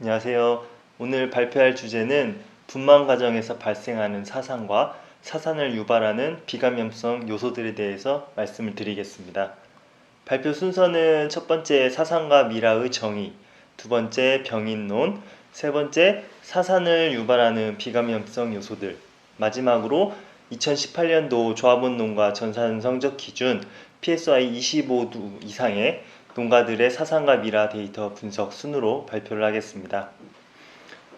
안녕하세요. 오늘 발표할 주제는 분만 과정에서 발생하는 사산과 사산을 유발하는 비감염성 요소들에 대해서 말씀을 드리겠습니다. 발표 순서는 첫 번째 사산과 미라의 정의, 두 번째 병인론, 세 번째 사산을 유발하는 비감염성 요소들, 마지막으로 2018년도 조합원농가 전산 성적 기준 PSI 25도 이상의 농가들의 사산과 미라 데이터 분석 순으로 발표를 하겠습니다.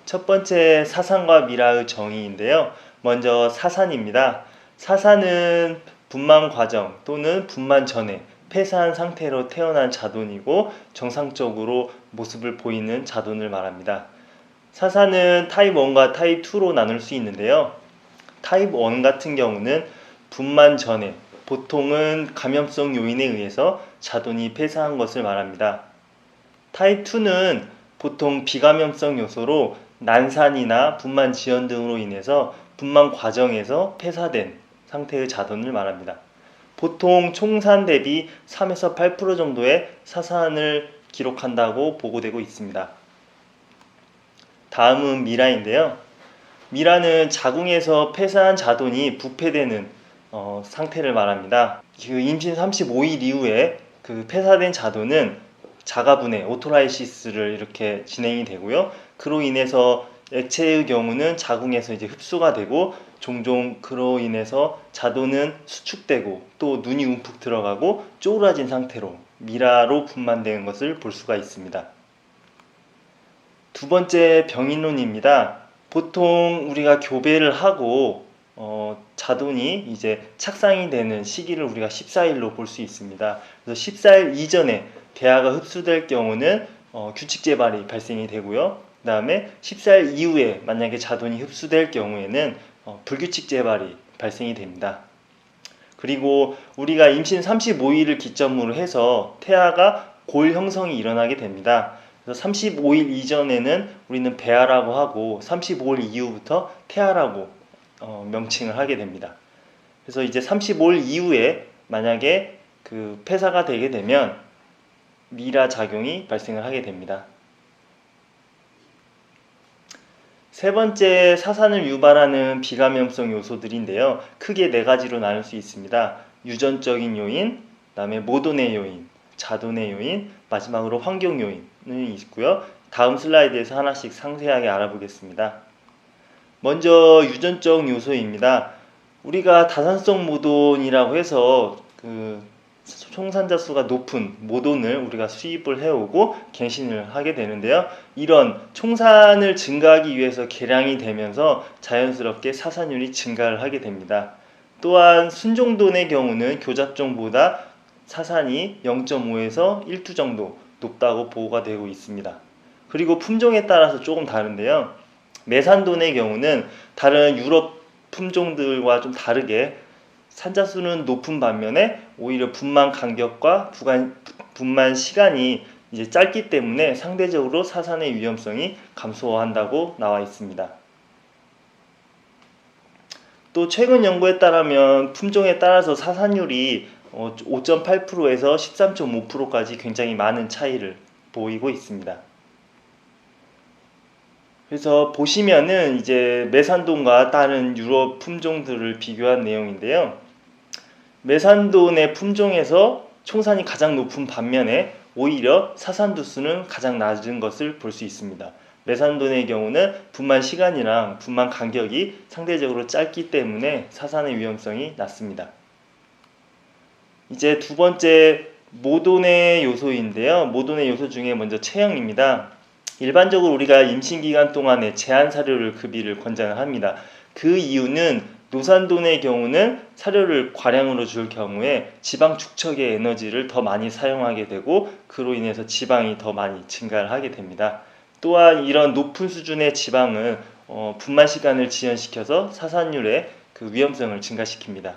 첫 번째 사산과 미라의 정의인데요. 먼저 사산입니다. 사산은 분만 과정 또는 분만 전에 폐사한 상태로 태어난 자돈이고 정상적으로 모습을 보이는 자돈을 말합니다. 사산은 타입 1과 타입 2로 나눌 수 있는데요. 타입 1 같은 경우는 분만 전에 보통은 감염성 요인에 의해서 자돈이 폐사한 것을 말합니다. 타입 2는 보통 비감염성 요소로 난산이나 분만 지연 등으로 인해서 분만 과정에서 폐사된 상태의 자돈을 말합니다. 보통 총산 대비 3에서 8% 정도의 사산을 기록한다고 보고되고 있습니다. 다음은 미라인데요. 미라는 자궁에서 폐사한 자돈이 부패되는 상태를 말합니다. 임신 35일 이후에 그 폐사된 자돈은 자가분해, 오토라이시스를 이렇게 진행이 되고요. 그로 인해서 액체의 경우는 자궁에서 이제 흡수가 되고 종종 그로 인해서 자돈은 수축되고 또 눈이 움푹 들어가고 쪼그라진 상태로 미라로 분만되는 것을 볼 수가 있습니다. 두 번째 병인론입니다. 보통 우리가 교배를 하고 자돈이 이제 착상이 되는 시기를 우리가 14일로 볼 수 있습니다. 그래서 14일 이전에 대하가 흡수될 경우는 규칙 재발이 발생이 되고요. 그 다음에 14일 이후에 만약에 자돈이 흡수될 경우에는 불규칙 재발이 발생이 됩니다. 그리고 우리가 임신 35일을 기점으로 해서 태아가 골 형성이 일어나게 됩니다. 그래서 35일 이전에는 우리는 배아라고 하고 35일 이후부터 태아라고 명칭을 하게 됩니다. 그래서 이제 35일 이후에 만약에 그 폐사가 되게 되면 미라 작용이 발생을 하게 됩니다. 세 번째 사산을 유발하는 비감염성 요소들인데요. 크게 네 가지로 나눌 수 있습니다. 유전적인 요인, 그 다음에 모돈의 요인, 자돈의 요인, 마지막으로 환경 요인이 있고요. 다음 슬라이드에서 하나씩 상세하게 알아보겠습니다. 먼저 유전적 요소입니다. 우리가 다산성 모돈이라고 해서 총산자 수가 높은 모돈을 우리가 수입을 해오고 갱신을 하게 되는데요. 이런 총산을 증가하기 위해서 개량이 되면서 자연스럽게 사산율이 증가를 하게 됩니다. 또한 순종돈의 경우는 교잡종보다 사산이 0.5에서 1투 정도 높다고 보고가 되고 있습니다. 그리고 품종에 따라서 조금 다른데요. 메산돈의 경우는 다른 유럽 품종들과 좀 다르게 산자수는 높은 반면에 오히려 분만 간격과 분만 시간이 이제 짧기 때문에 상대적으로 사산의 위험성이 감소한다고 나와 있습니다. 또 최근 연구에 따르면 품종에 따라서 사산율이 5.8%에서 13.5%까지 굉장히 많은 차이를 보이고 있습니다. 그래서 보시면은 이제 메산돈과 다른 유럽 품종들을 비교한 내용인데요. 메산돈의 품종에서 총산이 가장 높은 반면에 오히려 사산두수는 가장 낮은 것을 볼 수 있습니다. 메산돈의 경우는 분만 시간이랑 분만 간격이 상대적으로 짧기 때문에 사산의 위험성이 낮습니다. 이제 두 번째 모돈의 요소인데요. 모돈의 요소 중에 먼저 체형입니다. 일반적으로 우리가 임신기간 동안에 제한 사료를 급이를 권장을 합니다. 그 이유는 노산돈의 경우는 사료를 과량으로 줄 경우에 지방 축적의 에너지를 더 많이 사용하게 되고 그로 인해서 지방이 더 많이 증가를 하게 됩니다. 또한 이런 높은 수준의 지방은 분만 시간을 지연시켜서 사산율의 그 위험성을 증가시킵니다.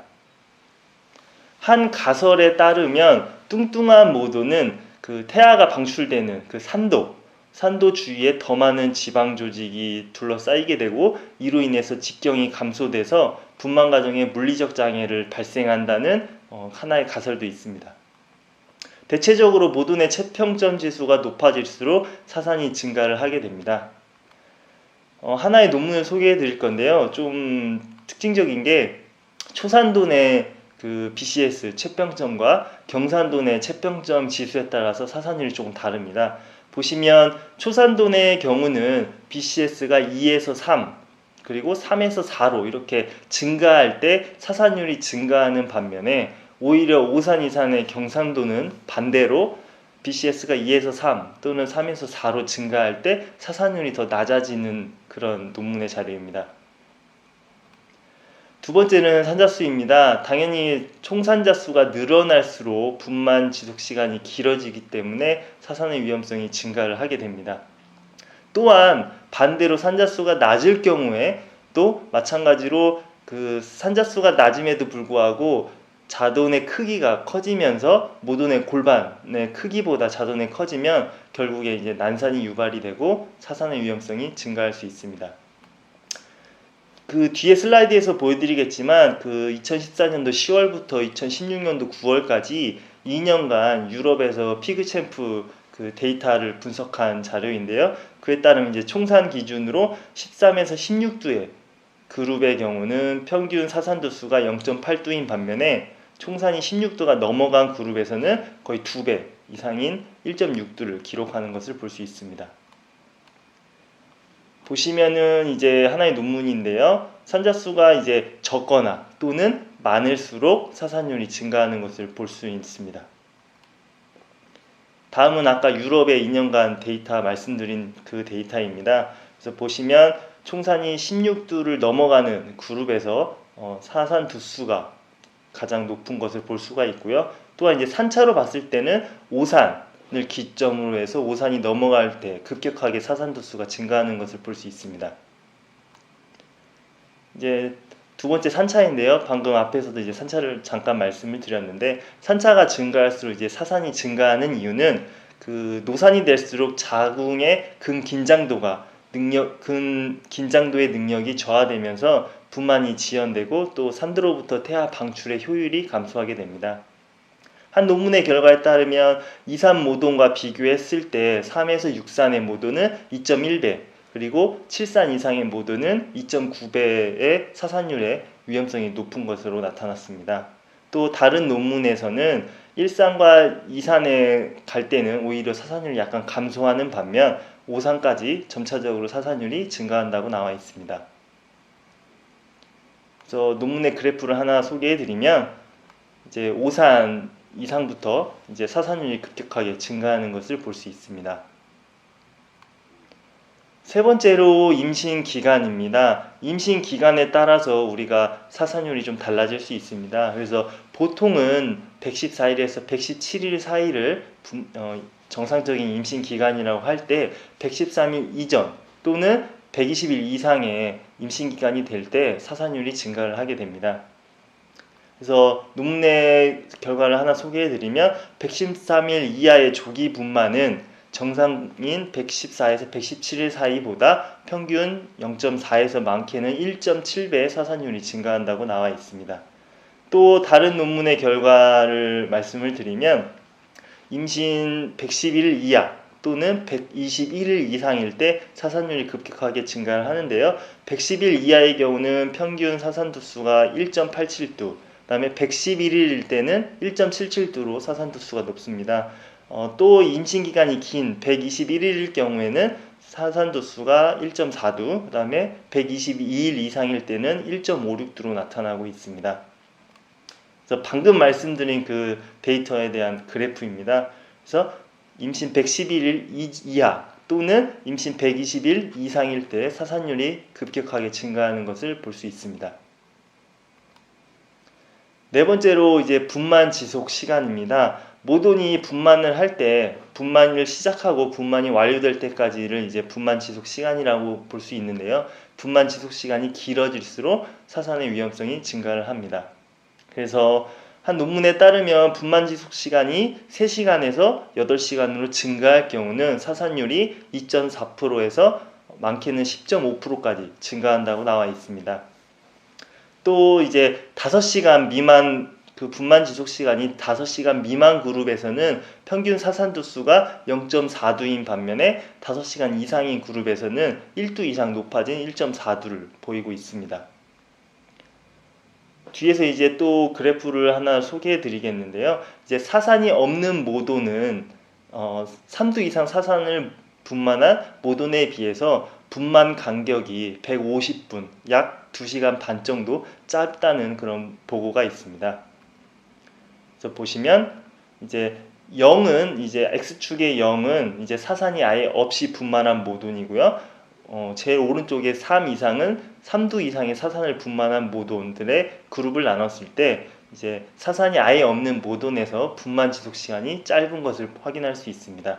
한 가설에 따르면 뚱뚱한 모돈은 그 태아가 방출되는 그 산도 주위에 더 많은 지방 조직이 둘러싸이게 되고 이로 인해서 직경이 감소돼서 분만 과정에 물리적 장애를 발생한다는 하나의 가설도 있습니다. 대체적으로 모든의 체평점 지수가 높아질수록 사산이 증가를 하게 됩니다. 하나의 논문을 소개해 드릴 건데요. 좀 특징적인 게 초산도 내 그 BCS 체평점과 경산도 내 체평점 지수에 따라서 사산율이 조금 다릅니다. 보시면 초산도 내의 경우는 BCS가 2에서 3 그리고 3에서 4로 이렇게 증가할 때 사산율이 증가하는 반면에 오히려 오산 이산의 경상도는 반대로 BCS가 2에서 3 또는 3에서 4로 증가할 때 사산율이 더 낮아지는 그런 논문의 자료입니다. 두 번째는 산자수입니다. 당연히 총산자수가 늘어날수록 분만 지속 시간이 길어지기 때문에 사산의 위험성이 증가를 하게 됩니다. 또한 반대로 산자수가 낮을 경우에 또 마찬가지로 그 산자수가 낮음에도 불구하고 자돈의 크기가 커지면서 모돈의 골반의 크기보다 자돈이 커지면 결국에 이제 난산이 유발이 되고 사산의 위험성이 증가할 수 있습니다. 그 뒤에 슬라이드에서 보여드리겠지만 그 2014년도 10월부터 2016년도 9월까지 2년간 유럽에서 피그챔프 그 데이터를 분석한 자료인데요. 그에 따르면 이제 총산 기준으로 13에서 16두의 그룹의 경우는 평균 사산도 수가 0.8두인 반면에 총산이 16두가 넘어간 그룹에서는 거의 2배 이상인 1.6두를 기록하는 것을 볼 수 있습니다. 보시면은 이제 하나의 논문인데요. 산자수가 이제 적거나 또는 많을수록 사산율이 증가하는 것을 볼 수 있습니다. 다음은 아까 유럽의 2년간 데이터 말씀드린 그 데이터입니다. 그래서 보시면 총산이 16두를 넘어가는 그룹에서 사산 두수가 가장 높은 것을 볼 수가 있고요. 또한 이제 산차로 봤을 때는 오산을 기점으로 해서 오산이 넘어갈 때 급격하게 사산 두수가 증가하는 것을 볼 수 있습니다. 이제 두 번째 산차인데요. 방금 앞에서도 이제 산차를 잠깐 말씀을 드렸는데 산차가 증가할수록 이제 사산이 증가하는 이유는 그 노산이 될수록 자궁의 근긴장도의 능력이 저하되면서 분만이 지연되고 또 산두로부터 태아 방출의 효율이 감소하게 됩니다. 한 논문의 결과에 따르면 2산 모돈과 비교했을 때 3에서 6산의 모돈은 2.1배 그리고 7산 이상의 모돈은 2.9배의 사산율의 위험성이 높은 것으로 나타났습니다. 또 다른 논문에서는 1산과 2산에 갈 때는 오히려 사산율이 약간 감소하는 반면 5산까지 점차적으로 사산율이 증가한다고 나와 있습니다. 그래서 논문의 그래프를 하나 소개해 드리면 이제 5산 이상부터 이제 사산율이 급격하게 증가하는 것을 볼 수 있습니다. 세 번째로 임신 기간입니다. 임신 기간에 따라서 우리가 사산율이 좀 달라질 수 있습니다. 그래서 보통은 114일에서 117일 사이를 정상적인 임신 기간이라고 할 때 113일 이전 또는 120일 이상의 임신 기간이 될 때 사산율이 증가를 하게 됩니다. 그래서 논문의 결과를 하나 소개해 드리면 113일 이하의 조기 분만은 정상인 114에서 117일 사이보다 평균 0.4에서 많게는 1.7배의 사산율이 증가한다고 나와 있습니다. 또 다른 논문의 결과를 말씀을 드리면 임신 110일 이하 또는 121일 이상일 때 사산율이 급격하게 증가를 하는데요. 110일 이하의 경우는 평균 사산두수가 1.87두, 그 다음에 111일일 때는 1.77두로 사산두수가 높습니다. 또 임신기간이 긴 121일일 경우에는 사산도수가 1.4두, 그 다음에 122일 이상일 때는 1.56두로 나타나고 있습니다. 그래서 방금 말씀드린 그 데이터에 대한 그래프입니다. 그래서 임신 111일 이하 또는 임신 120일 이상일 때 사산율이 급격하게 증가하는 것을 볼 수 있습니다. 네 번째로 이제 분만 지속 시간입니다. 모돈이 분만을 할 때 분만을 시작하고 분만이 완료될 때까지를 이제 분만 지속 시간이라고 볼 수 있는데요. 분만 지속 시간이 길어질수록 사산의 위험성이 증가를 합니다. 그래서 한 논문에 따르면 분만 지속 시간이 3시간에서 8시간으로 증가할 경우는 사산율이 2.4%에서 많게는 10.5%까지 증가한다고 나와 있습니다. 또 이제 5시간 미만 그 분만 지속 시간이 5시간 미만 그룹에서는 평균 사산두 수가 0.4두인 반면에 5시간 이상인 그룹에서는 1두 이상 높아진 1.4두를 보이고 있습니다. 뒤에서 이제 또 그래프를 하나 소개해 드리겠는데요. 이제 사산이 없는 모도는 3두 이상 사산을 분만한 모도네에 비해서 분만 간격이 150분, 약 2시간 반 정도 짧다는 그런 보고가 있습니다. 그래서 보시면 이제 0은 이제 X축의 0은 이제 사산이 아예 없이 분만한 모돈이고요. 제일 오른쪽에 3 이상은 3두 이상의 사산을 분만한 모돈들의 그룹을 나눴을 때 이제 사산이 아예 없는 모돈에서 분만 지속 시간이 짧은 것을 확인할 수 있습니다.